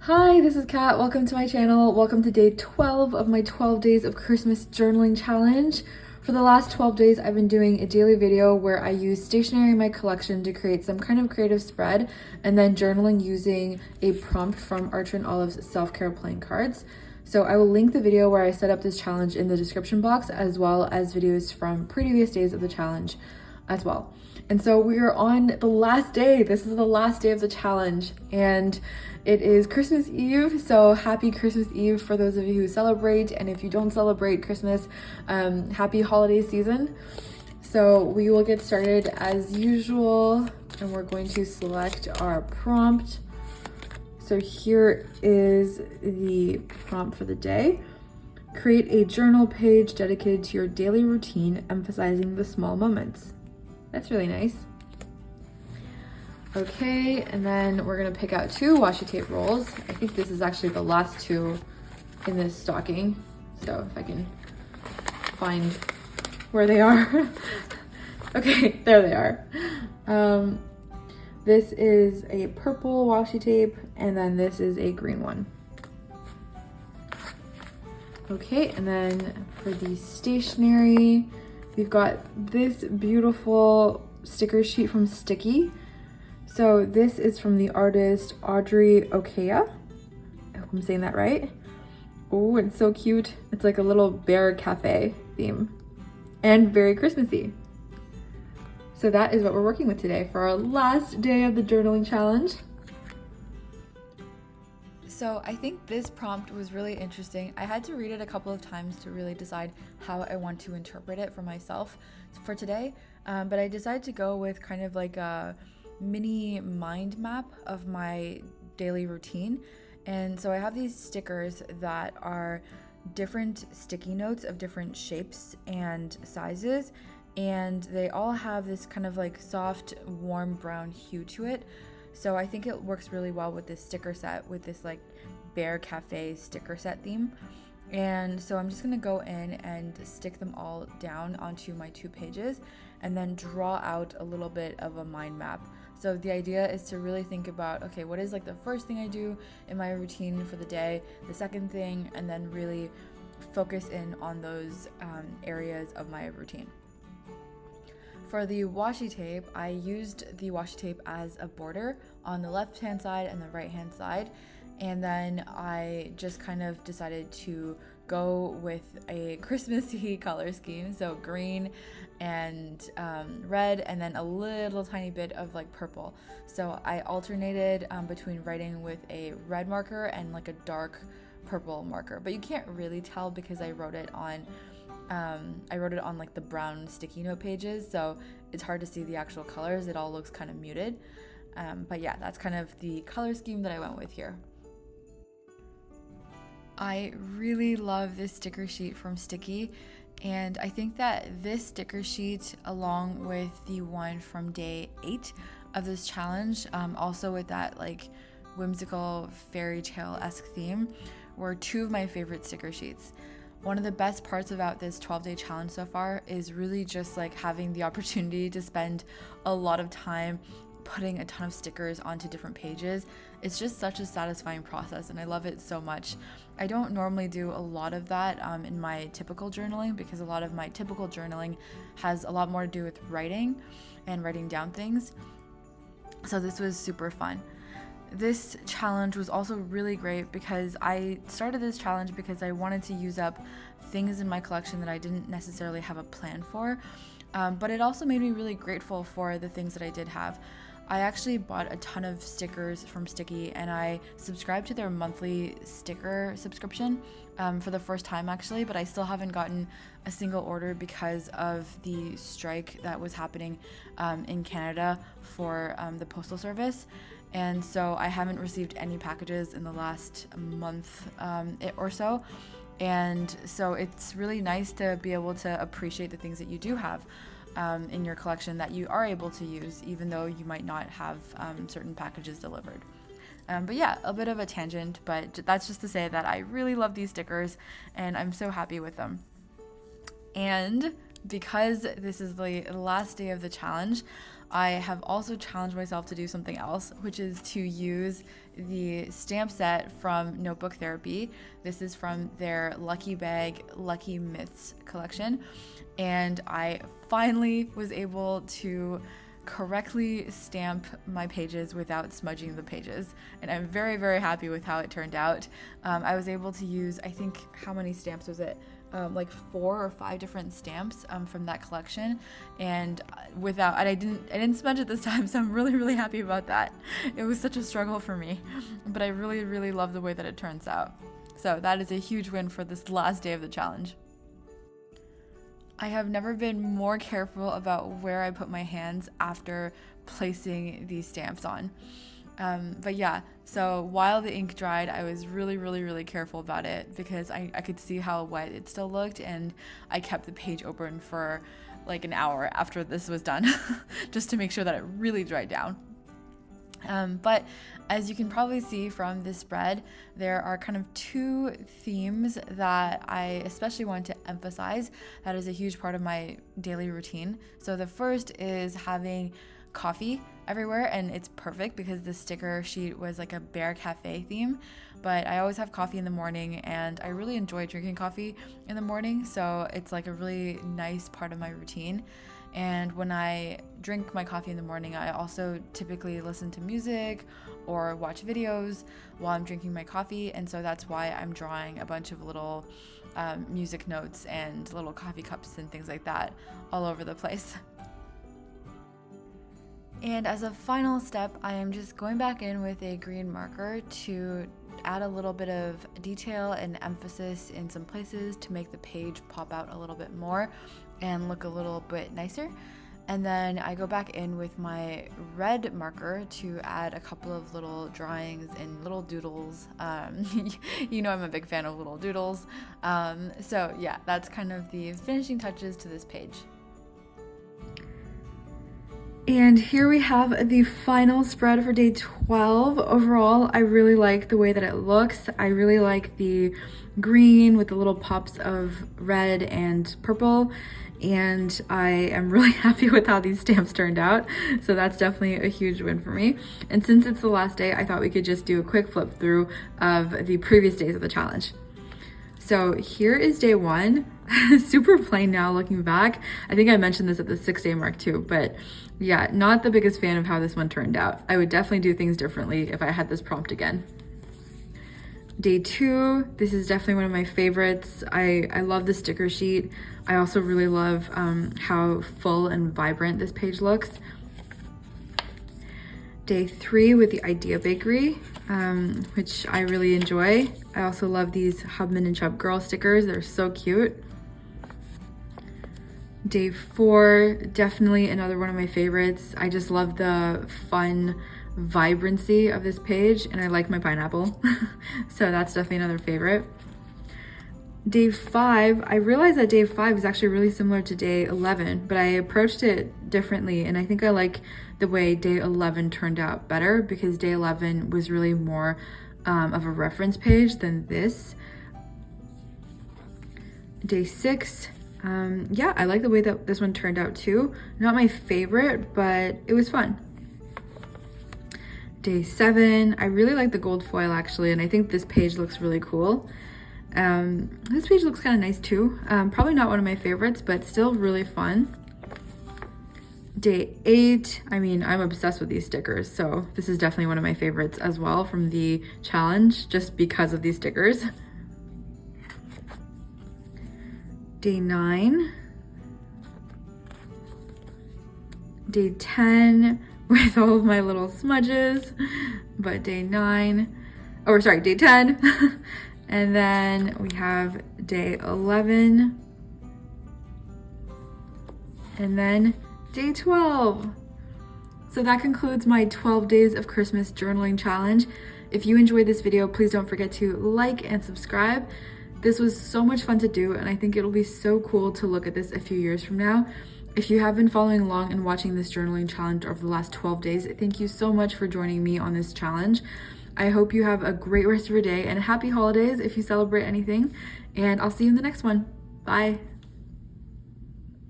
Hi, this is Kat. Welcome to my channel. Welcome to day 12 of my 12 days of Christmas journaling challenge. For the last 12 days, I've been doing a daily video where I use stationery in my collection to create some kind of creative spread and then journaling using a prompt from Archer and Olive's self-care playing cards. So I will link the video where I set up this challenge in the description box, as well as videos from previous days of the challenge as well. And so we are on the last day. This is the last day of the challenge and it is Christmas Eve. So happy Christmas Eve for those of you who celebrate. And if you don't celebrate Christmas, happy holiday season. So we will get started as usual and we're going to select our prompt. So here is the prompt for the day. Create a journal page dedicated to your daily routine, emphasizing the small moments. That's really nice. Okay, and then we're gonna pick out 2 washi tape rolls. I think this is actually the last 2 in this stocking. So if I can find where they are. Okay, there they are. This is a purple washi tape, and then this is a green one. Okay, and then for the stationery, we've got this beautiful sticker sheet from Sticky. So this is from the artist Audrey Okea. I hope I'm saying that right. Oh, it's so cute. It's like a little bear cafe theme and very Christmassy. So that is what we're working with today for our last day of the journaling challenge. So I think this prompt was really interesting. I had to read it a couple of times to really decide how I want to interpret it for myself for today. But I decided to go with kind of like a mini mind map of my daily routine. And so I have these stickers that are different sticky notes of different shapes and sizes. And they all have this kind of like soft, warm brown hue to it. So I think it works really well with this sticker set, with this like Bear Cafe sticker set theme. And so I'm just gonna go in and stick them all down onto my 2 pages and then draw out a little bit of a mind map. So the idea is to really think about, okay, what is like the first thing I do in my routine for the day, the second thing, and then really focus in on those areas of my routine. For the washi tape, I used the washi tape as a border on the left hand side and the right hand side, and then I just kind of decided to go with a Christmassy color scheme, so green and red, and then a little tiny bit of like purple. So I alternated between writing with a red marker and like a dark purple marker, but you can't really tell because I wrote it on like the brown sticky note pages, so it's hard to see the actual colors. It all looks kind of muted. But yeah, that's kind of the color scheme that I went with here. I really love this sticker sheet from Sticky, and I think that this sticker sheet, along with the one from day 8 of this challenge, also with that like whimsical fairy tale-esque theme, were 2 of my favorite sticker sheets. One of the best parts about this 12-day challenge so far is really just like having the opportunity to spend a lot of time putting a ton of stickers onto different pages. It's just such a satisfying process and I love it so much. I don't normally do a lot of that in my typical journaling, because a lot of my typical journaling has a lot more to do with writing and writing down things. So this was super fun. This challenge was also really great because I started this challenge because I wanted to use up things in my collection that I didn't necessarily have a plan for, but it also made me really grateful for the things that I did have. I actually bought a ton of stickers from Sticky, and I subscribed to their monthly sticker subscription for the first time actually, but I still haven't gotten a single order because of the strike that was happening in Canada for the postal service. And so I haven't received any packages in the last month or so. And so it's really nice to be able to appreciate the things that you do have in your collection that you are able to use, even though you might not have certain packages delivered. But yeah, a bit of a tangent, but that's just to say that I really love these stickers and I'm so happy with them. And because this is the last day of the challenge, I have also challenged myself to do something else, which is to use the stamp set from Notebook Therapy. This is from their Lucky Bag Lucky Myths collection, and I finally was able to correctly stamp my pages without smudging the pages, and I'm very, very happy with how it turned out. I was able to use, I think, how many stamps was it? Like 4 or 5 different stamps from that collection, and I didn't smudge it this time, so I'm really, really happy about that. It was such a struggle for me, but I really, really love the way that it turns out. So that is a huge win for this last day of the challenge. I have never been more careful about where I put my hands after placing these stamps on. But yeah, so while the ink dried, I was really, really, really careful about it because I could see how wet it still looked, and I kept the page open for like an hour after this was done just to make sure that it really dried down. But as you can probably see from this spread, there are kind of 2 themes that I especially want to emphasize. That is a huge part of my daily routine. So the first is having coffee everywhere, and it's perfect because the sticker sheet was like a bear cafe theme, but I always have coffee in the morning, and I really enjoy drinking coffee in the morning, so it's like a really nice part of my routine. And when I drink my coffee in the morning, I also typically listen to music or watch videos while I'm drinking my coffee. And so that's why I'm drawing a bunch of little music notes and little coffee cups and things like that all over the place. And as a final step, I am just going back in with a green marker to add a little bit of detail and emphasis in some places to make the page pop out a little bit more and look a little bit nicer. And then I go back in with my red marker to add a couple of little drawings and little doodles. You know I'm a big fan of little doodles. So yeah, that's kind of the finishing touches to this page. And here we have the final spread for day 12. Overall, I really like the way that it looks. I really like the green with the little pops of red and purple. And I am really happy with how these stamps turned out. So that's definitely a huge win for me. And since it's the last day, I thought we could just do a quick flip through of the previous days of the challenge. So here is day 1. Super plain now looking back. I think I mentioned this at the 6-day mark too, but yeah, not the biggest fan of how this one turned out. I would definitely do things differently if I had this prompt again. Day 2, this is definitely one of my favorites. I love the sticker sheet. I also really love how full and vibrant this page looks. Day 3 with the Idea Bakery, which I really enjoy. I also love these Hubman and Chubb girl stickers. They're so cute. Day 4, definitely another one of my favorites. I just love the fun vibrancy of this page, and I like my pineapple. So that's definitely another favorite. Day 5, I realized that day 5 is actually really similar to day 11, but I approached it differently, and I think I like the way day 11 turned out better because day 11 was really more of a reference page than this. Day 6, yeah, I like the way that this one turned out too. Not my favorite, but it was fun. Day 7, I really like the gold foil actually, and I think this page looks really cool. This page looks kind of nice too. Probably not one of my favorites, but still really fun. Day 8, I mean, I'm obsessed with these stickers, so this is definitely one of my favorites as well from the challenge, just because of these stickers. Day 9. Day 10 with all of my little smudges, but day 10. And then we have day 11. And then day 12. So that concludes my 12 days of Christmas journaling challenge. If you enjoyed this video, please don't forget to like and subscribe. This was so much fun to do, and I think it'll be so cool to look at this a few years from now. If you have been following along and watching this journaling challenge over the last 12 days, thank you so much for joining me on this challenge. I hope you have a great rest of your day and happy holidays if you celebrate anything, and I'll see you in the next one. Bye.